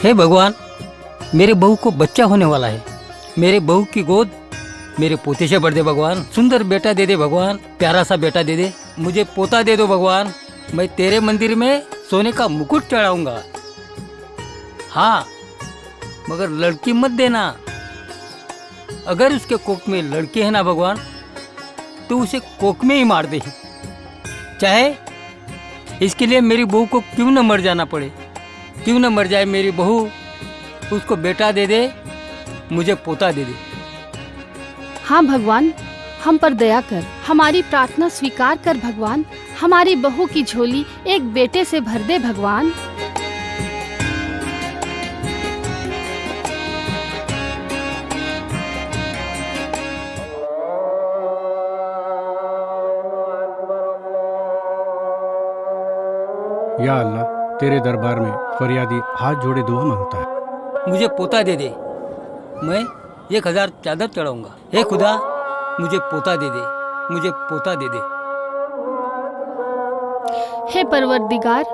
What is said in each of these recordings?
हे भगवान, मेरे बहू को बच्चा होने वाला है। मेरे बहू की गोद मेरे पोते से भर दे भगवान। सुंदर बेटा दे दे भगवान, प्यारा सा बेटा दे दे। मुझे पोता दे दो भगवान। मैं तेरे मंदिर में सोने का मुकुट चढ़ाऊंगा। हाँ, मगर लड़की मत देना। अगर उसके कोख में लड़की है ना भगवान, तो उसे कोख में ही मार दे, चाहे इसके लिए मेरी बहू को क्यों न मर जाना पड़े। क्यों न मर जाए मेरी बहू। उसको बेटा दे दे, मुझे पोता दे दे। हाँ भगवान, हम पर दया कर, हमारी प्रार्थना स्वीकार कर भगवान। हमारी बहू की झोली एक बेटे से भर दे भगवान। या अल्लाह, तेरे दरबार में फरियादी हाथ जोड़े दुआ मांगता है। मुझे पोता दे दे, मैं 1000 चादर चढ़ाऊंगा। हे खुदा, मुझे पोता दे दे, मुझे पोता दे दे। हे परवरदिगार,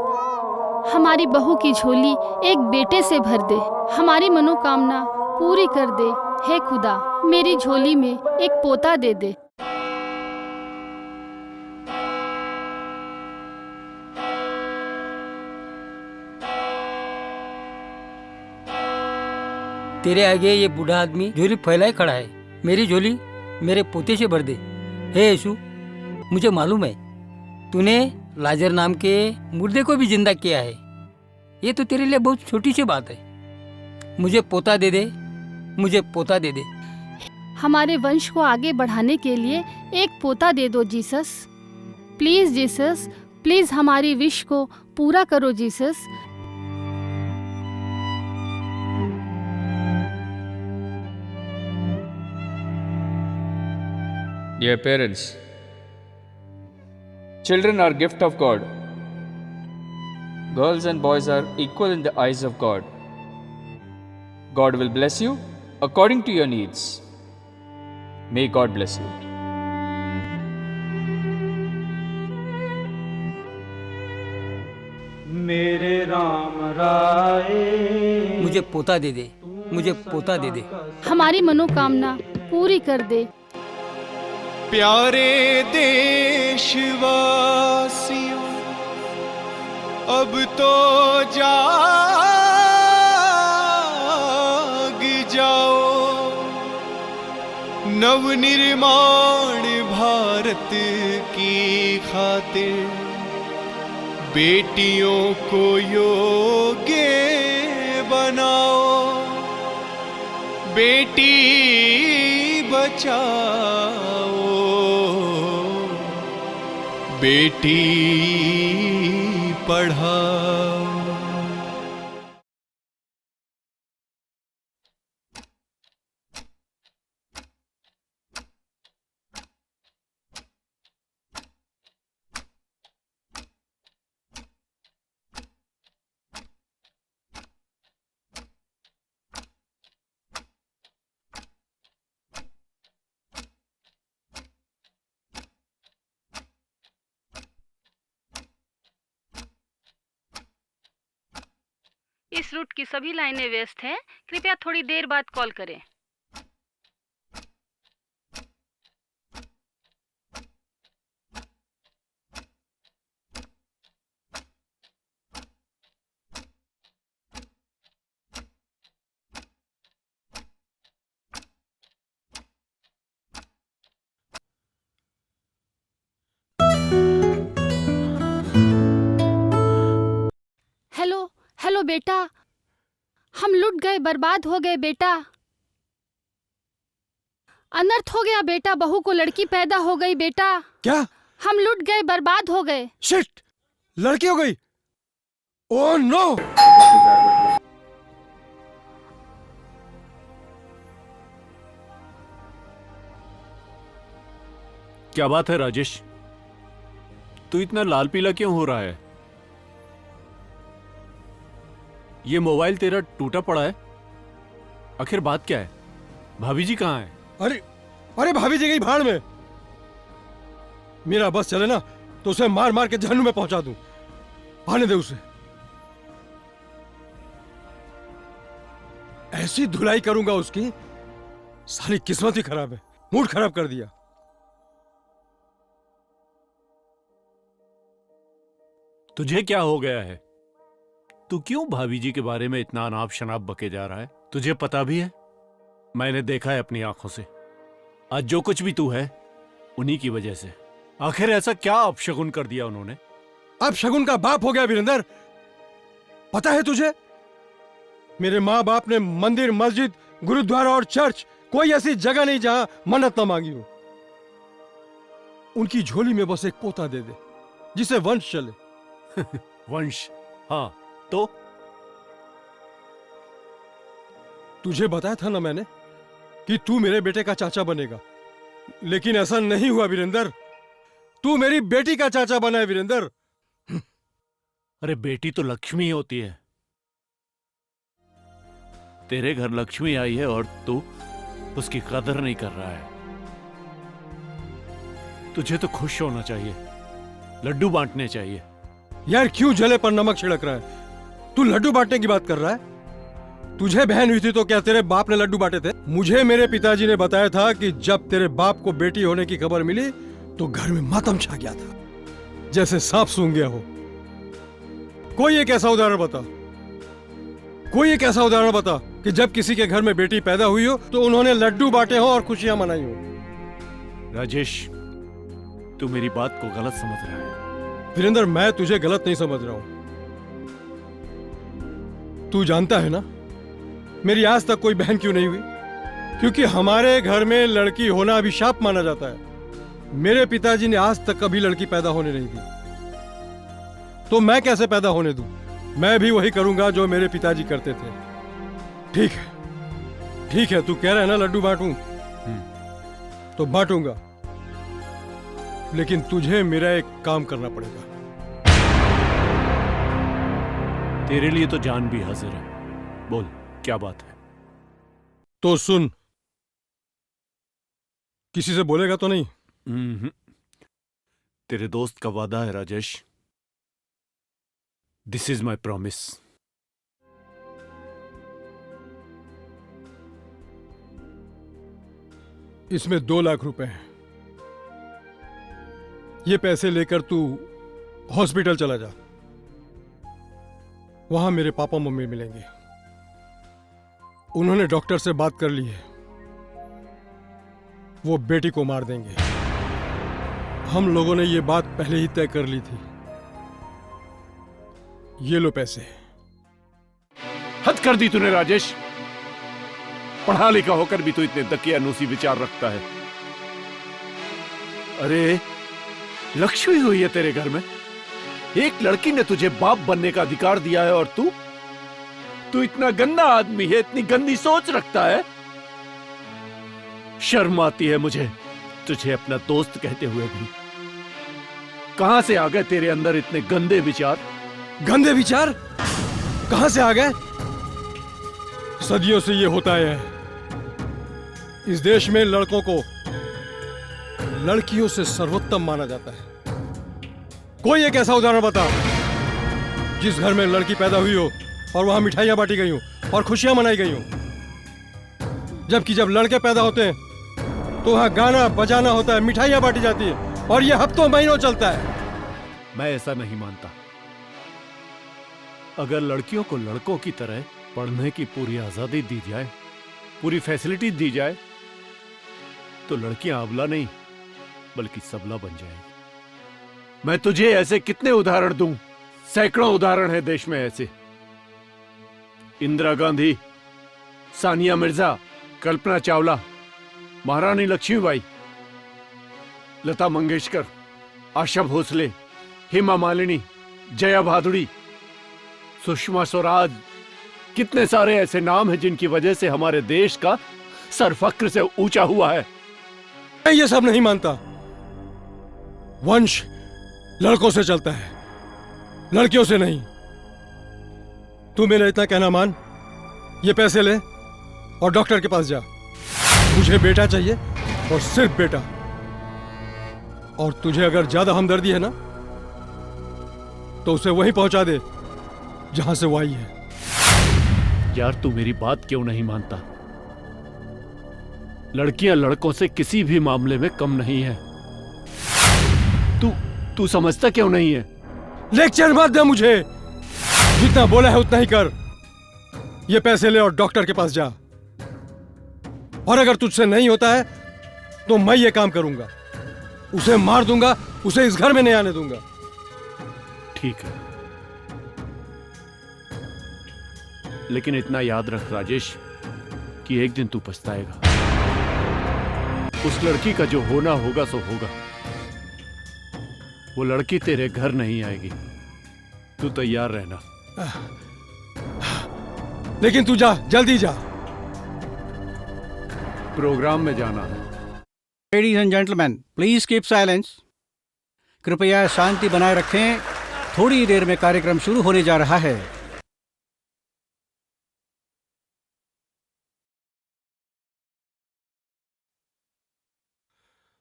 हमारी बहू की झोली एक बेटे से भर दे, हमारी मनोकामना पूरी कर दे। हे खुदा, मेरी झोली में एक पोता दे दे। तेरे आगे ये बूढ़ा आदमी झोली फैलाए खड़ा है। मेरी झोली मेरे पोते से भर दे। हे यीशु, मुझे मालूम है तूने लाजर नाम के मुर्दे को भी जिंदा किया है। ये तो तेरे लिए बहुत छोटी सी बात है। मुझे पोता दे दे, मुझे पोता दे दे। हमारे वंश को आगे बढ़ाने के लिए एक पोता दे दो जीसस। प्लीज जीसस, प्लीज हमारी विश को पूरा करो Jesus. Dear parents, children are gift of God. Girls and boys are equal in the eyes of God. God will bless you according to your needs. May God bless you. मेरे राम राय, मुझे पोता दे दे, मुझे पोता दे दे। हमारी मनोकामना पूरी कर दे। प्यारे देशवासियों, अब तो जाग जाओ। नवनिर्माण भारत की खातिर बेटियों को योग्य बनाओ। बेटी बचाओ, बेटी पढ़ाओ। इस रूट की सभी लाइनें व्यस्त हैं। कृपया थोड़ी देर बाद कॉल करें। हेलो हेलो बेटा, हम लुट गए, बर्बाद हो गए बेटा। अनर्थ हो गया बेटा, बहू को लड़की पैदा हो गई बेटा। क्या? हम लुट गए, बर्बाद हो गए। शिट! लड़की हो गई। Oh no! क्या बात है राजेश, तू इतना लाल पीला क्यों हो रहा है? ये मोबाइल तेरा टूटा पड़ा है। आखिर बात क्या है? भाभी जी कहाँ है? अरे अरे, भाभी जी गई भाड़ में। मेरा बस चले ना तो उसे मार मार के जहन्नुम में पहुंचा दूं। आने दे उसे। ऐसी धुलाई करूंगा उसकी, सारी किस्मत ही खराब है, मूड खराब कर दिया। तुझे क्या हो गया है? तू क्यों भाभी जी के बारे में इतना अनाप शनाप बके जा रहा है? तुझे पता भी है, मैंने देखा है अपनी आंखों से, आज जो कुछ भी तू है उन्हीं की वजह से। आखिर ऐसा क्या अपशगुन कर दिया उन्होंने? अब शगुन का बाप हो गया वीरेंद्र। पता है तुझे, मेरे माँ बाप ने मंदिर, मस्जिद, गुरुद्वारा और चर्च, कोई ऐसी जगह नहीं जहां मन्नत न मांगी हो। उनकी झोली में बस एक पोता दे दे जिसे वंश चले। वंश? हाँ तो तुझे बताया था ना मैंने कि तू मेरे बेटे का चाचा बनेगा, लेकिन ऐसा नहीं हुआ वीरेंद्र। तू मेरी बेटी का चाचा बना है वीरेंद्र। अरे बेटी तो लक्ष्मी होती है। तेरे घर लक्ष्मी आई है और तू उसकी कदर नहीं कर रहा है। तुझे तो खुश होना चाहिए, लड्डू बांटने चाहिए। यार क्यों जले पर नमक छिड़क रहा है? तू लड्डू बांटने की बात कर रहा है? तुझे बहन हुई थी तो क्या तेरे बाप ने लड्डू बांटे थे? मुझे मेरे पिताजी ने बताया था कि जब तेरे बाप को बेटी होने की खबर मिली तो घर में मातम छा गया था, जैसे सांप सूंघ गया हो। कोई एक ऐसा उदाहरण बता, कोई एक ऐसा उदाहरण बता कि जब किसी के घर में बेटी पैदा हुई हो तो उन्होंने लड्डू बांटे हो और खुशियां मनाई हो। राजेश, तू मेरी बात को गलत समझ रहा है। वीरेंद्र, मैं तुझे गलत नहीं समझ रहा हूं। तू जानता है ना मेरी आज तक कोई बहन क्यों नहीं हुई? क्योंकि हमारे घर में लड़की होना अभिशाप माना जाता है। मेरे पिताजी ने आज तक कभी लड़की पैदा होने नहीं दी, तो मैं कैसे पैदा होने दूं? मैं भी वही करूंगा जो मेरे पिताजी करते थे। ठीक है, ठीक है, तू कह रहा है ना लड्डू बांटूं, तो बांटूंगा, लेकिन तुझे मेरा एक काम करना पड़ेगा। तेरे लिए तो जान भी हाजिर है। बोल, क्या बात है? तो सुन, किसी से बोलेगा तो नहीं? तेरे दोस्त का वादा है Rajesh. This is my promise. इसमें 2 लाख रुपए हैं। ये पैसे लेकर तू हॉस्पिटल चला जा, वहां मेरे पापा मम्मी मिलेंगे। उन्होंने डॉक्टर से बात कर ली है, वो बेटी को मार देंगे। हम लोगों ने ये बात पहले ही तय कर ली थी। ये लो पैसे। हद कर दी तूने राजेश। पढ़ा लिखा होकर भी तू इतने दकियानूसी विचार रखता है। अरे लक्ष्मी हुई है तेरे घर में, एक लड़की ने तुझे बाप बनने का अधिकार दिया है और तू इतना गंदा आदमी है, इतनी गंदी सोच रखता है। शर्म आती है मुझे तुझे अपना दोस्त कहते हुए भी। कहां से आ गए तेरे अंदर इतने गंदे विचार? गंदे विचार कहां से आ गए? सदियों से ये होता है। इस देश में लड़कों को लड़कियों से सर्वोत्तम माना जाता है। कोई एक ऐसा उदाहरण बता जिस घर में लड़की पैदा हुई हो और वहां मिठाइयां बांटी गई हो और खुशियां मनाई गई हो। जबकि जब लड़के पैदा होते हैं तो वहां गाना बजाना होता है, मिठाइयां बांटी जाती है, और यह हफ्तों महीनों चलता है। मैं ऐसा नहीं मानता। अगर लड़कियों को लड़कों की तरह पढ़ने की पूरी आजादी दी जाए, पूरी फैसिलिटी दी जाए, तो लड़कियां अबला नहीं बल्कि सबला बन जाएंगी। मैं तुझे ऐसे कितने उदाहरण दूं? सैकड़ों उदाहरण है देश में ऐसे। इंदिरा गांधी, सानिया मिर्जा, कल्पना चावला, महारानी लक्ष्मीबाई, लता मंगेशकर, आशा भोसले, हेमा मालिनी, जया भादुड़ी, सुषमा स्वराज, कितने सारे ऐसे नाम हैं जिनकी वजह से हमारे देश का सर फक्र से ऊंचा हुआ है। मैं ये सब नहीं मानता। वंश लड़कों से चलता है, लड़कियों से नहीं। तू मेरा इतना कहना मान, ये पैसे ले और डॉक्टर के पास जा। मुझे बेटा चाहिए और सिर्फ बेटा। और तुझे अगर ज्यादा हमदर्दी है ना तो उसे वहीं पहुंचा दे जहां से वो आई है। यार तू मेरी बात क्यों नहीं मानता? लड़कियां लड़कों से किसी भी मामले में कम नहीं है। तू समझता क्यों नहीं है? लेक्चर मत दे मुझे, जितना बोला है उतना ही कर। ये पैसे ले और डॉक्टर के पास जा, और अगर तुझसे नहीं होता है तो मैं ये काम करूंगा, उसे मार दूंगा, उसे इस घर में नहीं आने दूंगा। ठीक है, लेकिन इतना याद रख राजेश कि एक दिन तू पछताएगा। उस लड़की का जो होना होगा सो होगा। वो लड़की तेरे घर नहीं आएगी, तू तैयार रहना। लेकिन तू जा, जल्दी जा। प्रोग्राम में जाना है। Ladies and gentleman, please keep silence. कृपया शांति बनाए रखें, थोड़ी देर में कार्यक्रम शुरू होने जा रहा है।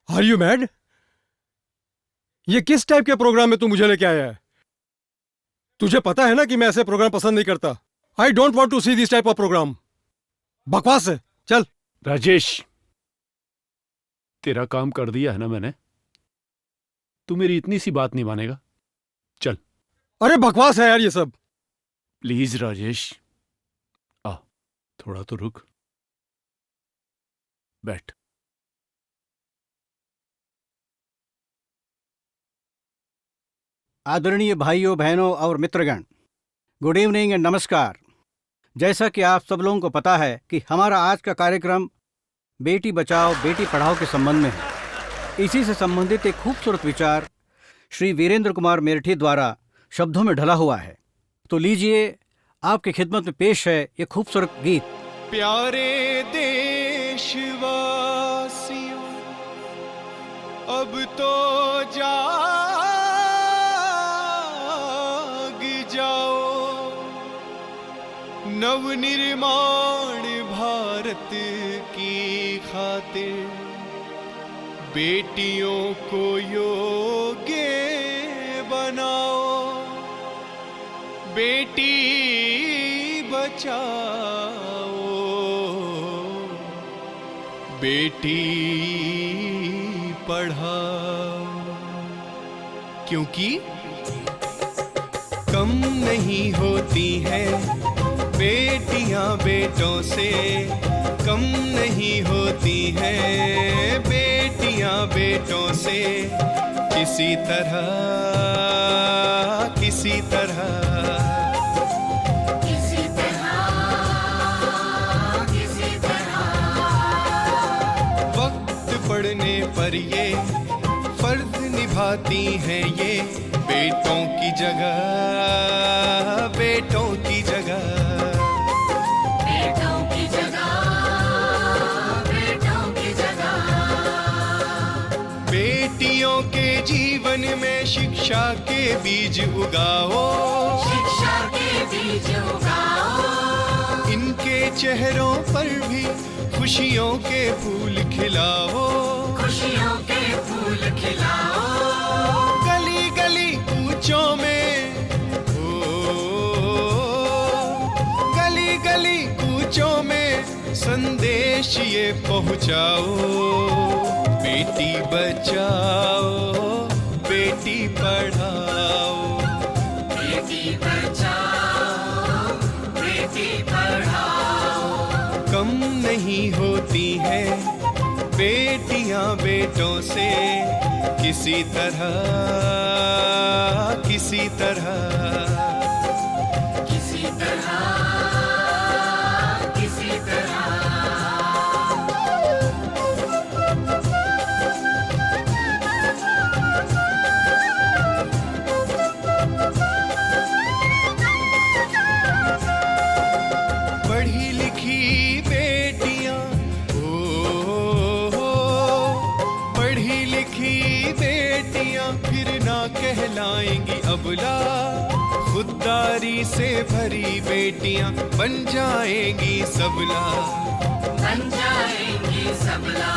Are you mad? ये किस टाइप के प्रोग्राम में तू मुझे लेके आया है? तुझे पता है ना कि मैं ऐसे प्रोग्राम पसंद नहीं करता। I don't want to see this type of program. बकवास है, चल। राजेश, तेरा काम कर दिया है ना मैंने, तू मेरी इतनी सी बात नहीं मानेगा? चल। अरे बकवास है यार ये सब। प्लीज राजेश, आ थोड़ा तो रुक, बैठ। आदरणीय भाइयों बहनों और मित्रगण, गुड इवनिंग एंड नमस्कार। जैसा कि आप सब लोगों को पता है कि हमारा आज का कार्यक्रम बेटी बचाओ बेटी पढ़ाओ के संबंध में है। इसी से संबंधित एक खूबसूरत विचार श्री वीरेंद्र कुमार मेरठी द्वारा शब्दों में ढला हुआ है। तो लीजिए, आपकी खिदमत में पेश है ये खूबसूरत गीत। प्यारे देशवासियों, अब तो जाग जाओ, नवनिर्माण भारत की खातिर बेटियों को योग्य बनाओ, बेटी बचाओ बेटी पढ़ाओ, क्योंकि कम नहीं होती हैं बेटियां बेटों से, कम नहीं होती हैं बेटियां बेटों से, किसी तरह किसी तरह वक्त पड़ने पर ये फर्ज निभाती हैं ये, बेटों की जगह बेटों की जगह बेटों की जगह बेटों की जगह। बेटियों के जीवन में शिक्षा के बीज उगाओ, शिक्षा के बीज उगाओ, इनके चेहरों पर भी खुशियों के फूल खिलाओ, खुशियों के फूल खिलाओ, गली गली कूचों में गली गली कूचों में संदेश ये पहुंचाओ, बेटी बचाओ बेटी पढ़ाओ, बेटी बचाओ बेटी पढ़ाओ। कम नहीं होती है बेटियां बेटों से, किसी तरह किसी तरह किसी तरह किसी तरह। पढ़ी लिखी बेटियां पढ़ी लिखी बेटियां फिर ना कहलाएंगी अबला, खुददारी से भरी बेटियां बन जाएंगी सबला, बन जाएंगी सबला।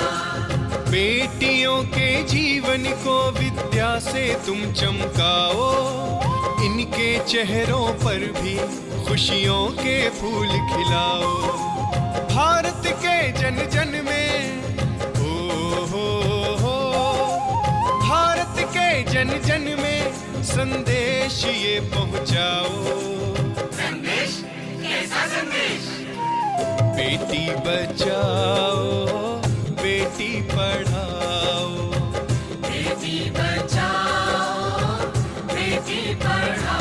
बेटियों के जीवन को विद्या से तुम चमकाओ, इनके चेहरों पर भी खुशियों के फूल खिलाओ। भारत के जन जन में हो भारत के जन जन में संदेश ये पहुंचाओ। संदेश कैसा संदेश? बेटी बचाओ बेटी पढ़ाओ। बेटी बचाओ बेटी पढ़ाओ।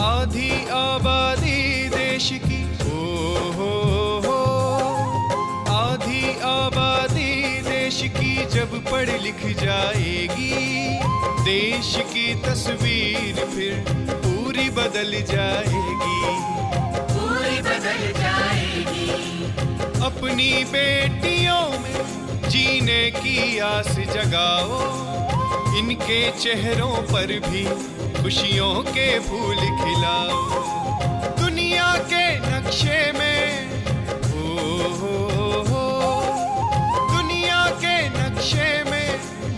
आधी आबादी देश की हो आधी आबादी देश की जब पढ़ लिख जाएगी, देश की तस्वीर फिर पूरी बदल जाएगी। पूरी बदल जाएगी। अपनी बेटियों में जीने की आस जगाओ। इनके चेहरों पर भी खुशियों के फूल खिलाओ। दुनिया के नक्शे में हो दुनिया के नक्शे में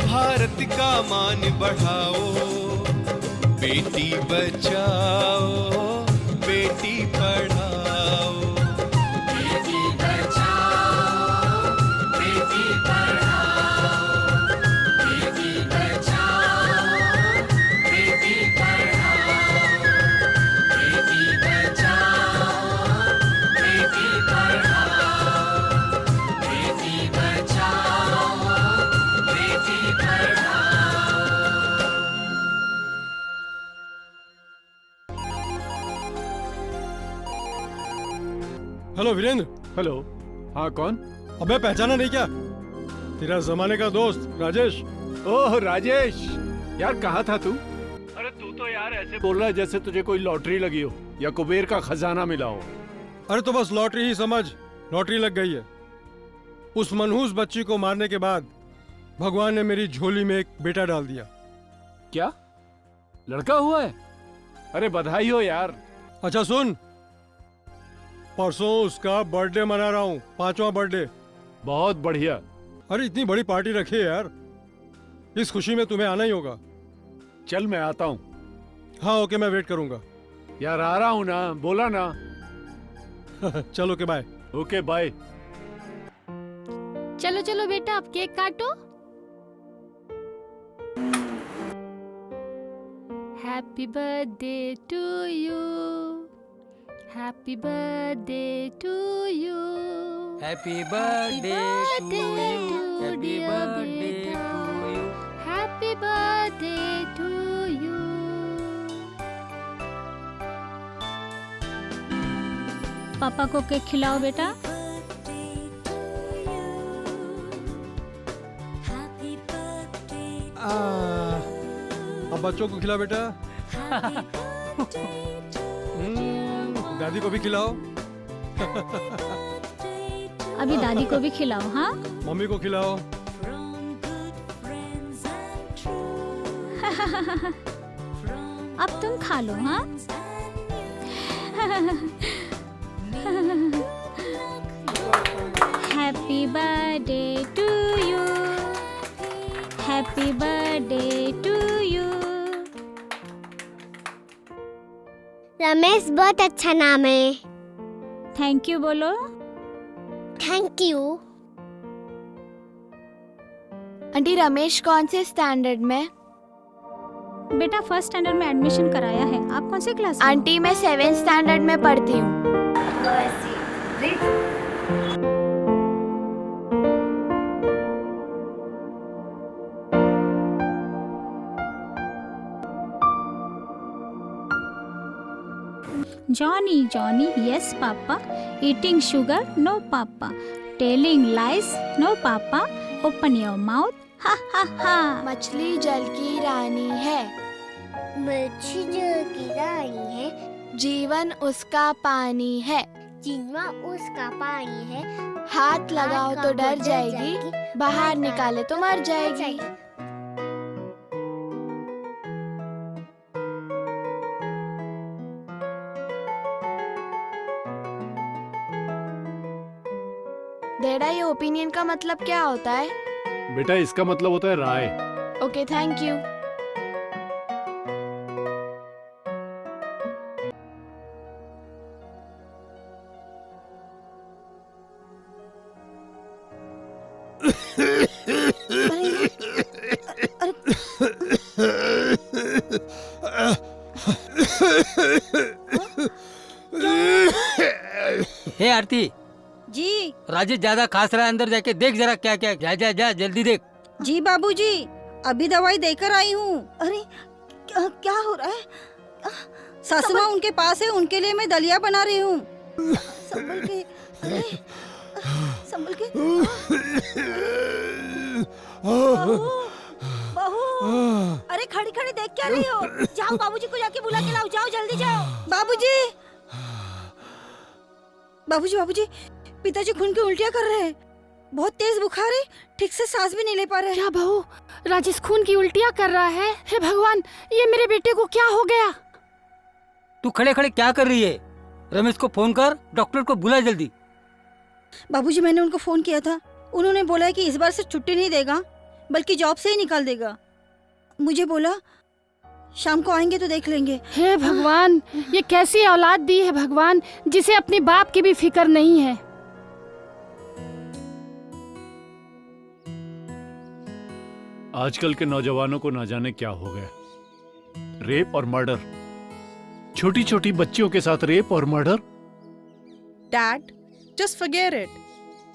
भारत का मान बढ़ाओ। बेटी बचाओ बेटी पढ़ाओ। बेटी बचाओ बेटी पढ़ाओ। बेटी बचाओ बेटी पढ़ाओ। बेटी बचाओ बेटी पढ़ाओ। बेटी बचाओ बेटी पढ़ाओ। हेलो वीरेंद्र। हेलो। हाँ कौन? अबे पहचाना नहीं क्या? तेरा जमाने का दोस्त राजेश। ओह राजेश, यार कहाँ था तू? अरे तू तो यार ऐसे बोल रहा है जैसे तुझे कोई लॉटरी लगी हो या कुबेर का खजाना मिला हो। अरे तो बस लॉटरी ही समझ, लॉटरी लग गई है। उस मनहूस बच्ची को मारने के बाद भगवान ने मेरी झोली में एक बेटा डाल दिया। क्या लड़का हुआ है? अरे बधाई हो यार। अच्छा सुन, परसों उसका बर्थडे मना रहा हूँ, 5वां बर्थडे। बहुत बढ़िया। अरे इतनी बड़ी पार्टी रखी है यार, इस खुशी में तुम्हें आना ही होगा। चल मैं आता हूँ। हाँ ओके, मैं वेट करूंगा। यार आ रहा हूँ ना, बोला ना। चलो ओके बाय। Okay bye. चलो चलो बेटा, आप केक काटो। Happy birthday to you. Happy birthday to you. Happy birthday to you. Happy birthday to you. Happy birthday to you. पापा को केक खिलाओ बेटा। अब बच्चों को खिलाओ बेटा। दादी को भी खिलाओ। अभी दादी को भी खिलाओ। हाँ मम्मी को खिलाओ। अब तुम खा लो। हाँ happy birthday to you. Happy birthday to you. Ramesh बहुत अच्छा नाम है। थैंक यू बोलो। Thank you. आंटी रमेश कौन से स्टैंडर्ड में? बेटा फर्स्ट स्टैंडर्ड में एडमिशन कराया है। आप कौन से क्लास में? आंटी मैं 7th स्टैंडर्ड में पढ़ती हूँ। Johnny, Johnny, yes papa. Eating sugar, no papa. Telling lies, no papa. Open your mouth, ha ha ha. मछली जल की रानी है। मच्छी जल की रानी है। जीवन उसका पानी है। जिनवा उसका पानी है, हाथ लगाओ तो डर जाएगी, बाहर निकाले तो मर जाएगी। डैडा, ये ओपिनियन का मतलब क्या होता है? बेटा इसका मतलब होता है राय। Okay, thank you. Hey Aarti ji. Rajesh ज्यादा खास रहा है, अंदर जाके देख जरा क्या क्या। जा जा जा जल्दी देख। जी बाबूजी, अभी दवाई देकर आई हूँ। अरे क्या हो रहा है? सासू माँ उनके पास है, उनके लिए मैं दलिया बना रही हूँ। संभल के, संभल के। बहू, अरे खड़ी खड़ी देख क्या रही हो? जाओ बाबूजी को जाके बुला के लाओ, जाओ जल्दी जाओ। बाबूजी, बाबूजी, बाबूजी, पिताजी खून की उल्टियाँ कर रहे हैं। बहुत तेज बुखार है, ठीक से सांस भी नहीं ले पा रहे। क्या बहू, राजेश खून की उल्टियाँ कर रहा है? हे भगवान, ये मेरे बेटे को क्या हो गया? तू खड़े खड़े क्या कर रही है? रमेश को फोन कर, डॉक्टर को बुला जल्दी। बाबूजी, मैंने उनको फोन किया था, उन्होंने बोला है कि इस बार से छुट्टी नहीं देगा, बल्कि जॉब से ही निकाल देगा। मुझे बोला शाम को आएंगे तो देख लेंगे। हे भगवान, ये कैसी औलाद दी है भगवान, जिसे अपने बाप की भी फिक्र नहीं है। आजकल के नौजवानों को ना जाने क्या हो गया। रेप और मर्डर, छोटी छोटी बच्चियों के साथ रेप और murder. Dad, just forget it.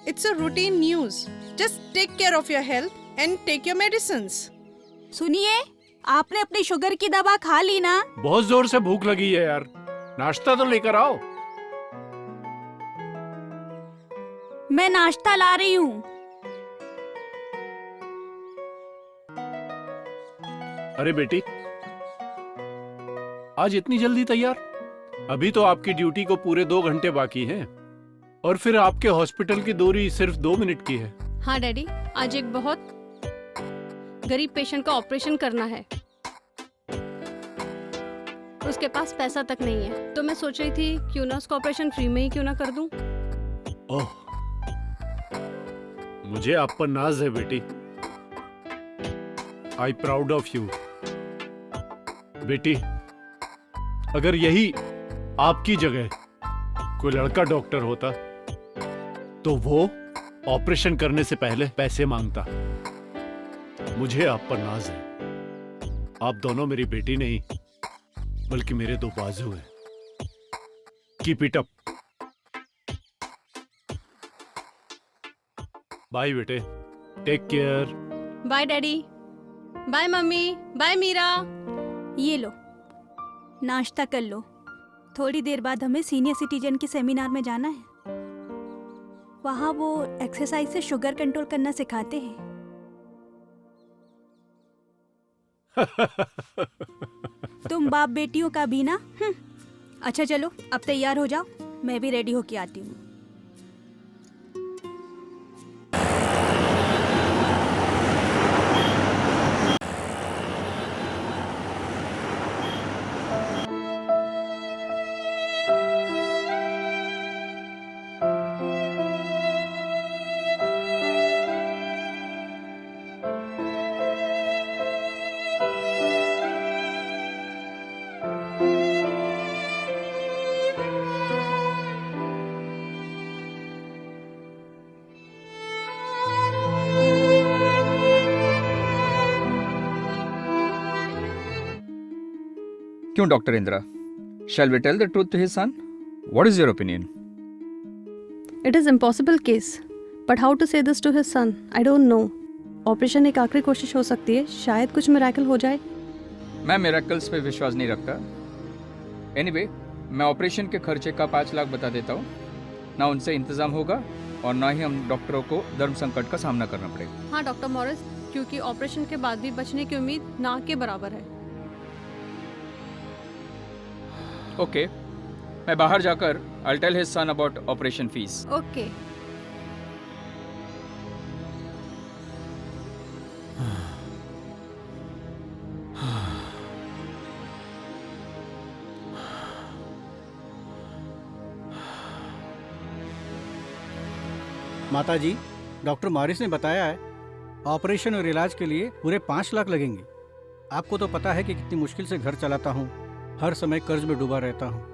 It's a routine news. Just take care of your health and take your medicines. सुनिए, आपने अपनी शुगर की दवा खा ली ना? बहुत जोर से भूख लगी है यार, नाश्ता तो लेकर आओ। मैं नाश्ता ला रही हूँ। अरे बेटी, आज इतनी जल्दी तैयार? अभी तो आपकी ड्यूटी को पूरे 2 घंटे बाकी हैं, और फिर आपके हॉस्पिटल की दूरी सिर्फ 2 मिनट की है। हाँ डैडी, आज एक बहुत गरीब पेशेंट का ऑपरेशन करना है। उसके पास पैसा तक नहीं है, तो मैं सोच रही थी क्यों ना उसका ऑपरेशन फ्री में ही क्यों ना कर दूं। ओह, मुझे आप पर नाज है बेटी। I proud of you. बेटी, अगर यही आपकी जगह कोई लड़का डॉक्टर होता तो वो ऑपरेशन करने से पहले पैसे मांगता। मुझे आप पर नाज है। आप दोनों मेरी बेटी नहीं, बल्कि मेरे 2 बाजू हैं। Keep it up. बाय बेटे, take care. Bye daddy, bye mummy, bye Meera. ये लो, नाश्ता कर लो। थोड़ी देर बाद हमें सीनियर सिटीजन के सेमिनार में जाना है। वहाँ वो एक्सरसाइज से शुगर कंट्रोल करना सिखाते हैं। तुम बाप बेटियों का भी ना। अच्छा चलो, अब तैयार हो जाओ, मैं भी रेडी होके आती हूँ। क्यों doctor Indira? Shall we tell the truth to his son? What is your opinion? It is impossible case, but how to say this to his son? I don't know. Operation एक आखिरी कोशिश हो सकती है, शायद कुछ मिरेकल हो जाए। मैं मिरेकल्स पे विश्वास नहीं रखता। एनीवे, मैं ऑपरेशन के खर्चे का 5 लाख बता देता हूँ। ना उनसे इंतजाम होगा और ना ही हम डॉक्टरों को धर्म संकट का सामना करना पड़ेगा। हाँ डॉक्टर मॉरिस, क्योंकि ऑपरेशन के बाद भी बचने की उम्मीद ना के बराबर है। ओके, मैं बाहर जाकर I'll tell his son about operation fees. Okay. माताजी, डॉक्टर मॉरिस ने बताया है ऑपरेशन और इलाज के लिए पूरे 5 लाख लगेंगे। आपको तो पता है कि कितनी मुश्किल से घर चलाता हूँ, हर समय कर्ज में डूबा रहता हूँ।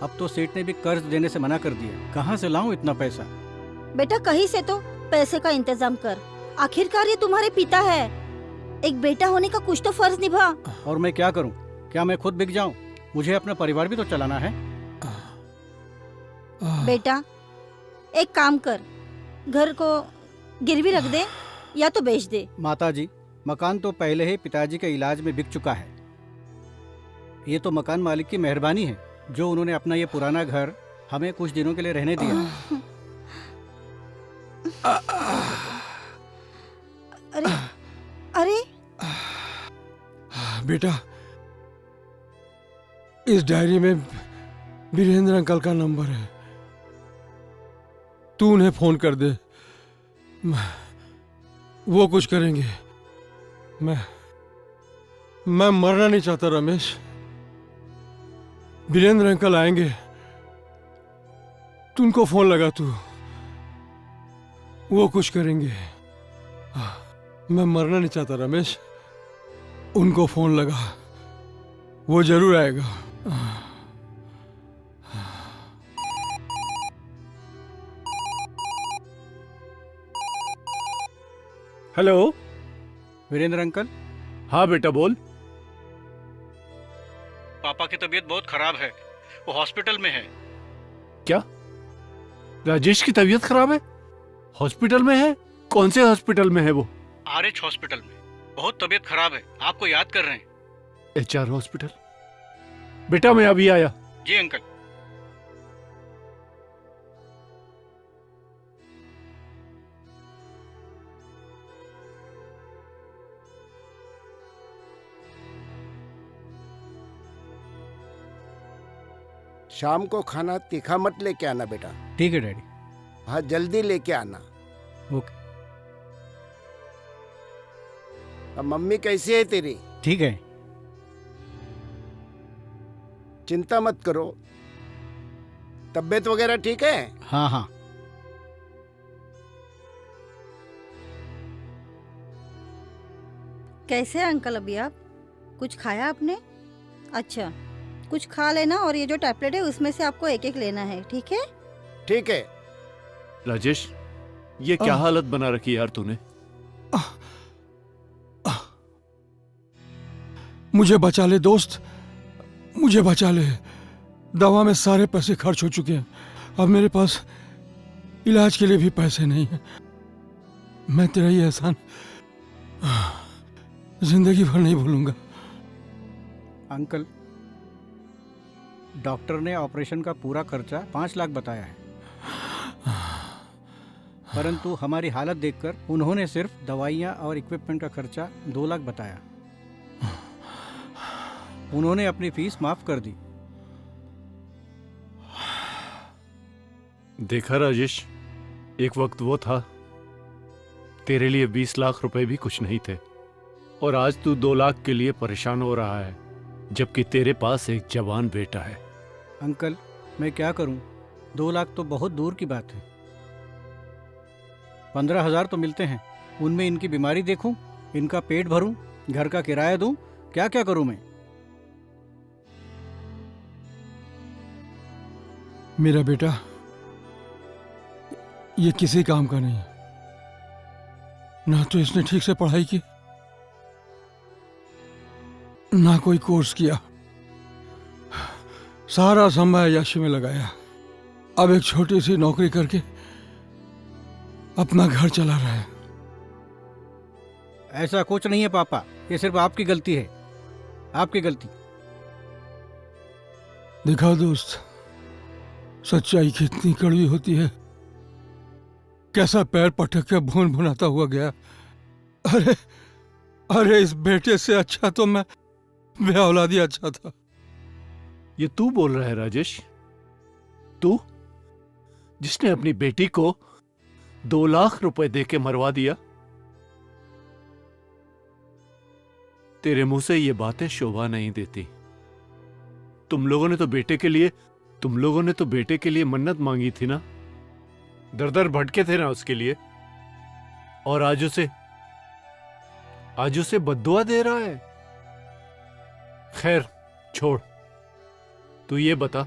अब तो सेठ ने भी कर्ज देने से मना कर दिया। कहाँ से लाऊं इतना पैसा? बेटा कहीं से तो पैसे का इंतजाम कर। आखिरकार ये तुम्हारे पिता है, एक बेटा होने का कुछ तो फर्ज निभा। और मैं क्या करूं? क्या मैं खुद बिक जाऊं? मुझे अपना परिवार भी तो चलाना है। बेटा एक काम कर, घर को गिरवी रख दे या तो बेच दे। माताजी, मकान तो पहले ही पिताजी के इलाज में बिक चुका है। ये तो मकान मालिक की मेहरबानी है जो उन्होंने अपना ये पुराना घर हमें कुछ दिनों के लिए रहने दिया। अरे अरे बेटा, इस डायरी में वीरेंद्र अंकल का नंबर है, तू उन्हें फोन कर दे, वो कुछ करेंगे। मैं मरना नहीं चाहता रमेश। वीरेंद्र अंकल आएंगे, तू उनको फोन लगा, तू वो कुछ करेंगे। मैं मरना नहीं चाहता रमेश, उनको फोन लगा, वो जरूर आएगा। Hello Virendra uncle. हाँ बेटा बोल। पापा की तबीयत बहुत खराब है, वो हॉस्पिटल में है। क्या राजेश की तबीयत खराब है? हॉस्पिटल में है? कौन से हॉस्पिटल में है वो? RH हॉस्पिटल में। बहुत तबीयत खराब है, आपको याद कर रहे हैं। HR hospital? बेटा मैं अभी आया। जी अंकल। शाम को खाना तीखा मत लेके आना बेटा। ठीक है डैडी। हाँ जल्दी लेके आना। ओके। अब मम्मी कैसी है तेरी? ठीक है। चिंता मत करो, तबीयत वगैरह ठीक है? हाँ हाँ। कैसे हैं अंकल अभी आप? कुछ खाया आपने? अच्छा कुछ खा लेना, और ये जो टैबलेट है उसमें से आपको एक एक लेना है, ठीक है? ठीक है। राजेश, ये क्या हालत बना रखी यार तूने? मुझे बचा ले दोस्त, मुझे बचा ले। दवा में सारे पैसे खर्च हो चुके हैं, अब मेरे पास इलाज के लिए भी पैसे नहीं हैं। मैं तेरा ये एहसान जिंदगी भर नहीं भूलूंगा। अंकल, डॉक्टर ने ऑपरेशन का पूरा खर्चा 5 लाख बताया है, परंतु हमारी हालत देखकर उन्होंने सिर्फ दवाइयाँ और इक्विपमेंट का खर्चा 2 लाख बताया। उन्होंने अपनी फीस माफ कर दी। देखा राजेश, एक वक्त वो था तेरे लिए 20 लाख रुपए भी कुछ नहीं थे, और आज तू 2 लाख के लिए परेशान हो रहा है, जबकि तेरे पास एक जवान बेटा है। अंकल, मैं क्या करूं? 2 लाख तो बहुत दूर की बात है। 15,000 तो मिलते हैं, उनमें इनकी बीमारी देखूं, इनका पेट भरूं, घर का किराया दूं, क्या क्या करूं मैं? मेरा बेटा ये किसी काम का नहीं, ना तो इसने ठीक से पढ़ाई की, ना कोई कोर्स किया, सारा समय याशी में लगाया। अब एक छोटी सी नौकरी करके अपना घर चला रहा है। ऐसा कुछ नहीं है पापा, ये सिर्फ आपकी गलती है, आपकी गलती। देखा दोस्त, सच्चाई कितनी कड़वी होती है। कैसा पैर पटक के भून भुनाता हुआ गया। अरे अरे, इस बेटे से अच्छा तो मैं बेऔलादी अच्छा था। ये तू बोल रहा है राजेश? तू जिसने अपनी बेटी को 2 लाख रुपए देके मरवा दिया? तेरे मुंह से ये बातें शोभा नहीं देती। तुम लोगों ने तो बेटे के लिए मन्नत मांगी थी ना, दर दर भटके थे ना उसके लिए, और आज उसे बद्दुआ दे रहा है। खैर छोड़, तू ये बता,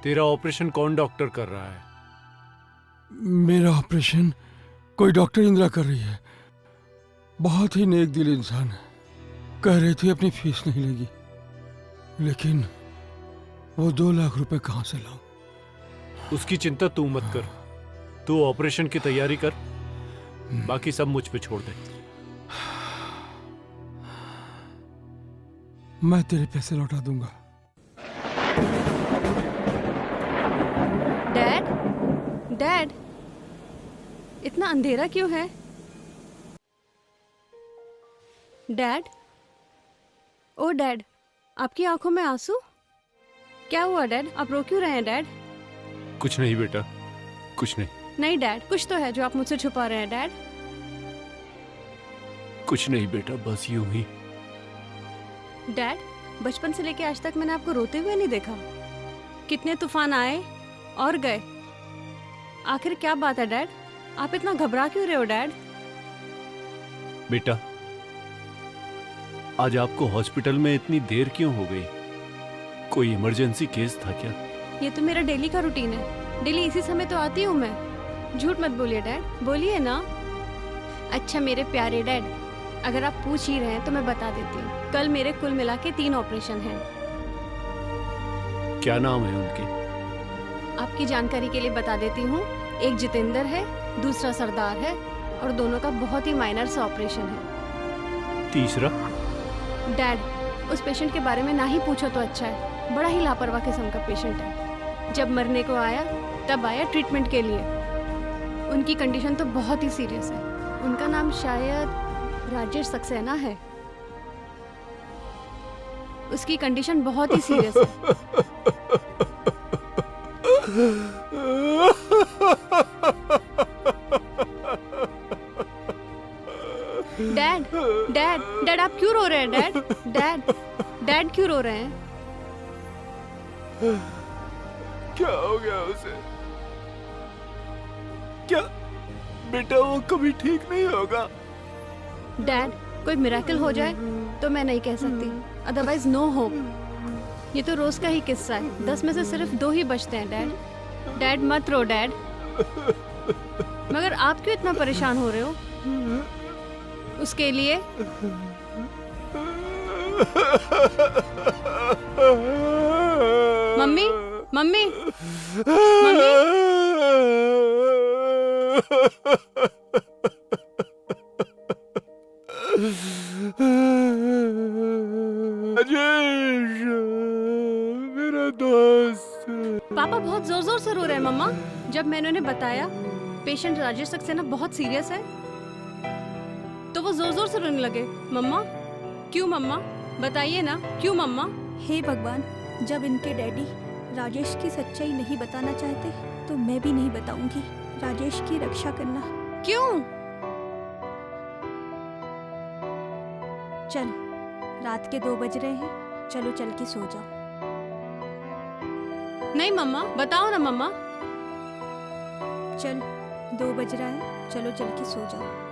तेरा ऑपरेशन कौन डॉक्टर कर रहा है? मेरा ऑपरेशन कोई डॉक्टर इंदिरा कर रही है। बहुत ही नेक दिल इंसान है। कह रही थी अपनी फीस नहीं लेगी, लेकिन वो 2 लाख रुपए कहां से लाऊं? उसकी चिंता तू मत कर, तू ऑपरेशन की तैयारी कर, बाकी सब मुझ पे छोड़ दे। मैं तेरे पैसे लौटा दूंगा। डैड, इतना अंधेरा क्यों है? डैड, ओ डैड, आपकी आंखों में आंसू? क्या हुआ डैड? आप रो क्यों रहे हैं डैड? कुछ नहीं बेटा, कुछ नहीं। नहीं डैड, कुछ तो है जो आप मुझसे छुपा रहे हैं डैड। कुछ नहीं बेटा, बस यूं ही। डैड, बचपन से लेके आज तक मैंने आपको रोते हुए नहीं देखा। कितने तूफान आए और गए, आखिर क्या बात है डैड? आप इतना घबरा क्यों रहे हो डैड? बेटा, आज आपको हॉस्पिटल में इतनी देर क्यों हो गई? कोई इमरजेंसी केस था क्या? ये तो मेरा डेली का रूटीन है, डेली इसी समय तो आती हूँ मैं। झूठ मत बोलिए डैड, बोलिए ना। अच्छा मेरे प्यारे डैड, अगर आप पूछ ही रहे हैं तो मैं बता देती हूँ। कल मेरे कुल मिला के 3 ऑपरेशन हैं। क्या नाम है उनके? आपकी जानकारी के लिए बता देती हूँ, एक जितेंद्र है, दूसरा सरदार है, और दोनों का बहुत ही माइनर सा ऑपरेशन है। तीसरा? डैड, उस पेशेंट के बारे में ना ही पूछो तो अच्छा है। बड़ा ही लापरवाह किस्म का पेशेंट है। जब मरने को आया तब आया ट्रीटमेंट के लिए। उनकी कंडीशन तो बहुत ही सीरियस है। उनका नाम शायद राजेश सक्सेना है। उसकी कंडीशन बहुत ही सीरियस है। डैड, डैड, डैड आप क्यों रो रहे हैं डैड? डैड, डैड क्यों रो रहे हैं? क्या हो गया उसे? क्या बेटा वो कभी ठीक नहीं होगा? डैड, कोई मिरेकल हो जाए तो मैं नहीं कह सकती, अदरवाइज नो होप। ये तो रोज का ही किस्सा है, 10 में से सिर्फ 2 ही बचते हैं डैड। डैड मत रो डैड। मगर आप क्यों इतना परेशान हो रहे हो? उसके लिए मम्मी, मम्मी, मम्मी। राजेश, मेरा दोस्त। पापा बहुत जोर जोर से रो रहे हैं मम्मा। जब मैंने उन्हें बताया पेशेंट राजेश सक्सेना बहुत सीरियस है तो वो जोर जोर से रोने लगे। मम्मा, क्यों मम्मा? बताइए ना, क्यों मम्मा? हे भगवान, जब इनके डैडी राजेश की सच्चाई नहीं बताना चाहते तो मैं भी नहीं बताऊंगी। राजेश की रक्षा करना। क्यों? चल, रात के 2 बज रहे हैं, चलो चल के सो जाओ। नहीं मम्मा, बताओ ना मम्मा। चल, 2 बज रहा है, चलो चल के सो जाओ।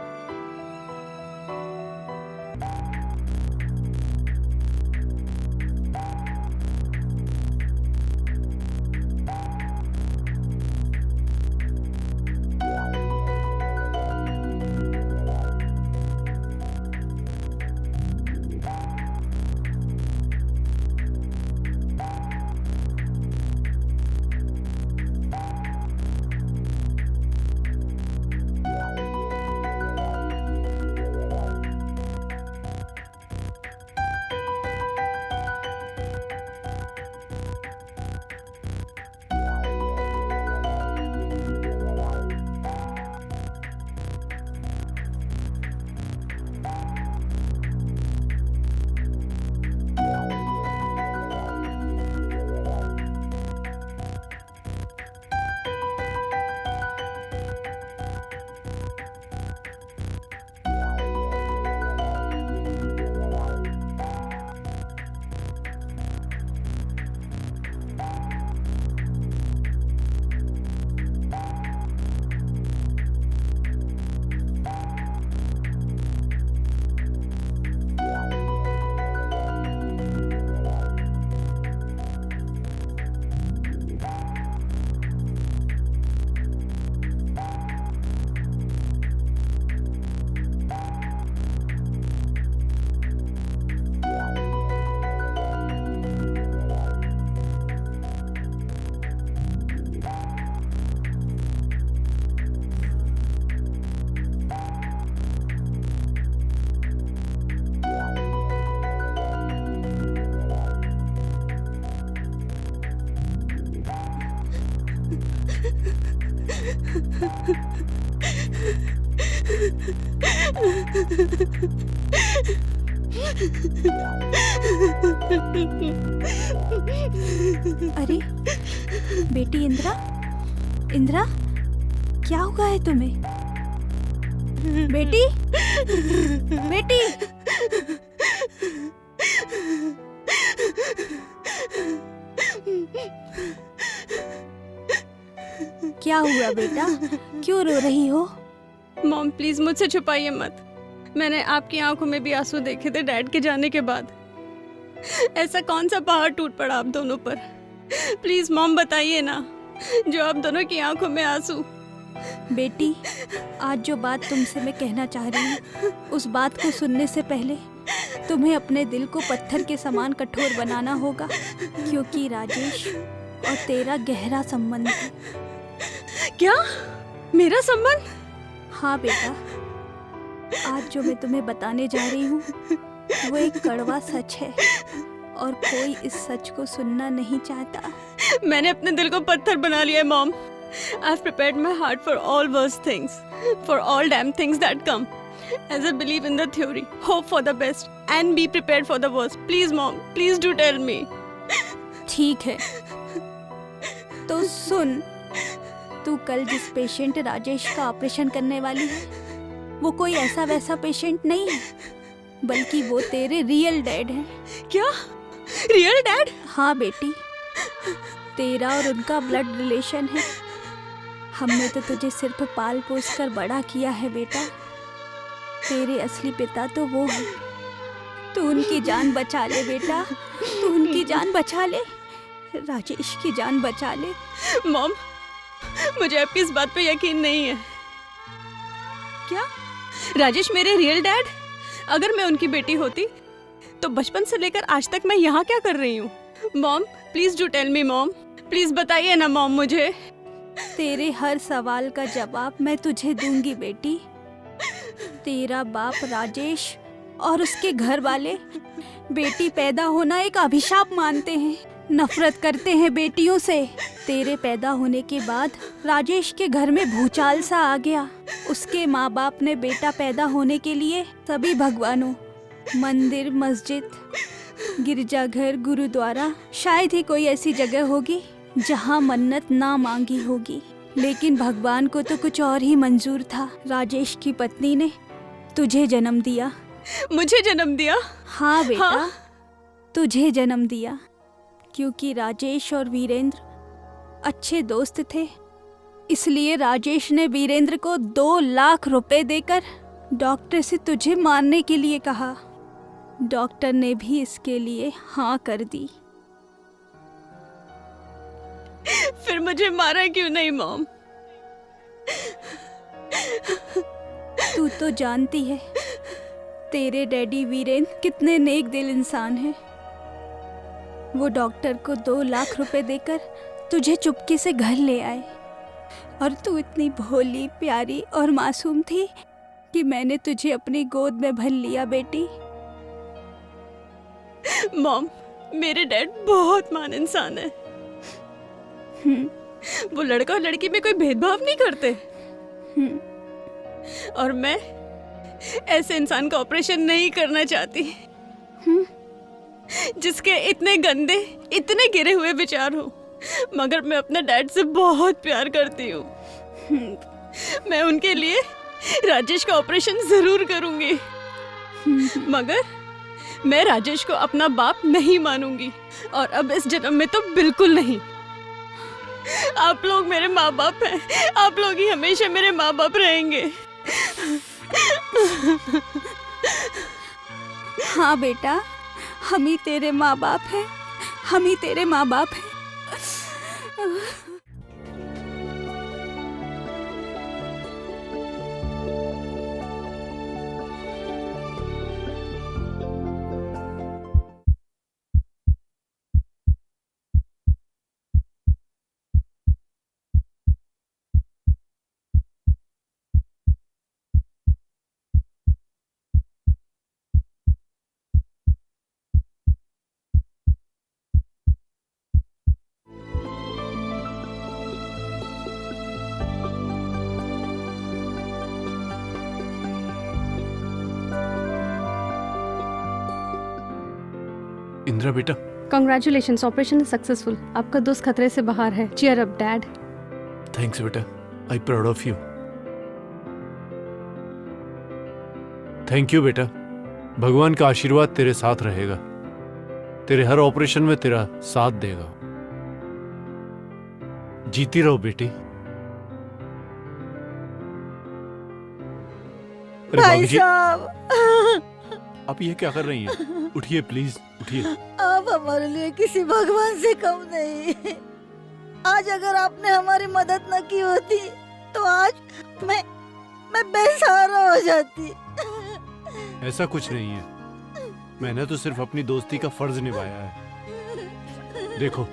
अरे बेटी इंदिरा, इंदिरा क्या हुआ है तुम्हें? बेटी, बेटी। क्या हुआ बेटा, क्यों रो रही हो? मॉम प्लीज मुझसे छुपाइए मत। मैंने आपकी आंखों में भी आंसू देखे थे डैड के जाने के बाद। ऐसा कौन सा पहाड़ टूट पड़ा आप दोनों पर? प्लीज मॉम बताइए ना, जो आप दोनों की आंखों में आंसू। बेटी, आज जो बात तुमसे मैं कहना चाह रही हूँ, उस बात को सुनने से पहले तुम्हें अपने दिल को पत्थर के समान कठोर बनाना होगा, क्योंकि राजेश और तेरा गहरा संबंध है। क्या? मेरा संबंध? हाँ बेटा, आज जो मैं तुम्हें बताने जा रही हूँ वो एक कड़वा सच है और कोई इस सच को सुनना नहीं चाहता। मैंने अपने दिल को पत्थर बना लिया है mom. I've prepared my heart for all worst things, for all damn things that come. As I believe in the theory, hope for the best and be prepared for the worst. Please mom, please do tell me. ठीक है, तो सुन, तू कल जिस patient Rajesh का operation करने वाली है, वो कोई ऐसा वैसा पेशेंट नहीं है, बल्कि वो तेरे रियल डैड है। क्या? Real dad? हाँ बेटी, तेरा और उनका ब्लड रिलेशन है। हमने तो तुझे सिर्फ पाल पोस कर बड़ा किया है बेटा, तेरे असली पिता तो वो है। तू उनकी जान बचा ले बेटा, तू उनकी जान बचा ले, राजेश की जान बचा ले। मॉम, मुझे आपकी इस बात पे यकीन नहीं है। क्या राजेश मेरे रियल डैड? अगर मैं उनकी बेटी होती तो बचपन से लेकर आज तक मैं यहाँ क्या कर रही हूँ? Mom please do tell me mom, please बताइए ना मॉम मुझे। तेरे हर सवाल का जवाब मैं तुझे दूंगी बेटी। तेरा बाप राजेश और उसके घर वाले बेटी पैदा होना एक अभिशाप मानते हैं, नफरत करते हैं बेटियों से। तेरे पैदा होने के बाद राजेश के घर में भूचाल सा आ गया। उसके माँ बाप ने बेटा पैदा होने के लिए सभी भगवानों, मंदिर, मस्जिद, गिरजाघर, गुरुद्वारा, शायद ही कोई ऐसी जगह होगी जहाँ मन्नत ना मांगी होगी, लेकिन भगवान को तो कुछ और ही मंजूर था। राजेश की पत्नी ने तुझे जन्म दिया। मुझे जन्म दिया? हाँ बेटा, हाँ? तुझे जन्म दिया, क्योंकि राजेश और वीरेंद्र अच्छे दोस्त थे। इसलिए राजेश ने वीरेंद्र को 2 लाख रुपए देकर डॉक्टर से तुझे मारने के लिए कहा। डॉक्टर ने भी इसके लिए हाँ कर दी। फिर मुझे मारा क्यों नहीं मॉम? तू तो जानती है तेरे डैडी वीरेंद्र कितने नेक दिल इंसान हैं। वो डॉक्टर को 2 लाख रुपए देकर तुझे चुपके से घर ले आए, और तू इतनी भोली, प्यारी और मासूम थी कि मैंने तुझे अपनी गोद में भर लिया बेटी। मॉम, मेरे डैड बहुत महान इंसान है। वो लड़का और लड़की में कोई भेदभाव नहीं करते। और मैं ऐसे इंसान का ऑपरेशन नहीं करना चाहती जिसके इतने गंदे, इतने गिरे हुए विचार हो। मगर मैं अपने डैड से बहुत प्यार करती हूँ। मैं उनके लिए राजेश का ऑपरेशन जरूर करूंगी, मगर मैं राजेश को अपना बाप नहीं मानूंगी, और अब इस जन्म में तो बिल्कुल नहीं। आप लोग मेरे माँ बाप हैं, आप लोग ही हमेशा मेरे माँ बाप रहेंगे। हाँ बेटा, हम ही तेरे माँ बाप हैं, हम ही तेरे माँ बाप हैं। इंदिरा बेटा, कंग्रेचुलेशंस, ऑपरेशन इज सक्सेसफुल। आपका दोस्त खतरे से बाहर है। Cheer up dad. थैंक्स बेटा, I proud of you. Thank you बेटा, भगवान का आशीर्वाद तेरे साथ रहेगा, तेरे हर ऑपरेशन में तेरा साथ देगा। जीती रहो बेटी। अरे भाभी जी, आप ये क्या कर रही हैं? उठिए प्लीज, उठिए। आप हमारे लिए किसी भगवान से कम नहीं। आज अगर आपने हमारी मदद न की होती तो आज मैं बेसहारा हो जाती। ऐसा कुछ नहीं है, मैंने तो सिर्फ अपनी दोस्ती का फर्ज निभाया है। देखो,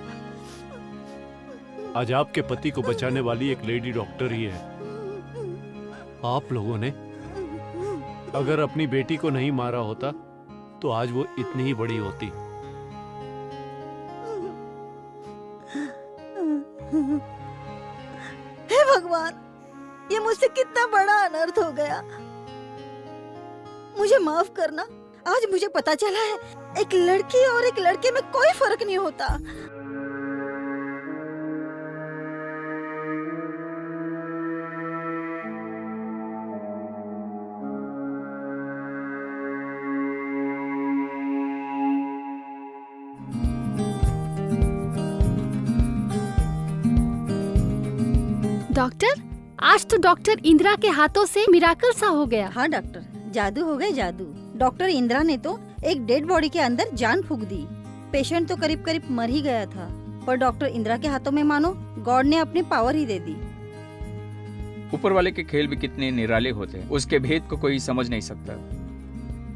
आज आपके पति को बचाने वाली एक लेडी डॉक्टर ही है। आप लोगों ने अगर अपनी बेटी को नहीं मारा होता तो आज वो इतनी ही बड़ी होती। हे भगवान, ये मुझसे कितना बड़ा अनर्थ हो गया। मुझे माफ करना। आज मुझे पता चला है एक लड़की और एक लड़के में कोई फर्क नहीं होता। डॉक्टर, आज तो डॉक्टर इंदिरा के हाथों से मिराकल सा हो गया। हाँ डॉक्टर, जादू हो गए जादू। डॉक्टर इंदिरा ने तो एक डेड बॉडी के अंदर जान फूंक दी। पेशेंट तो करीब करीब मर ही गया था, पर डॉक्टर इंदिरा के हाथों में मानो गॉड ने अपनी पावर ही दे दी। ऊपर वाले के खेल भी कितने निराले होते हैं, उसके भेद को कोई समझ नहीं सकता।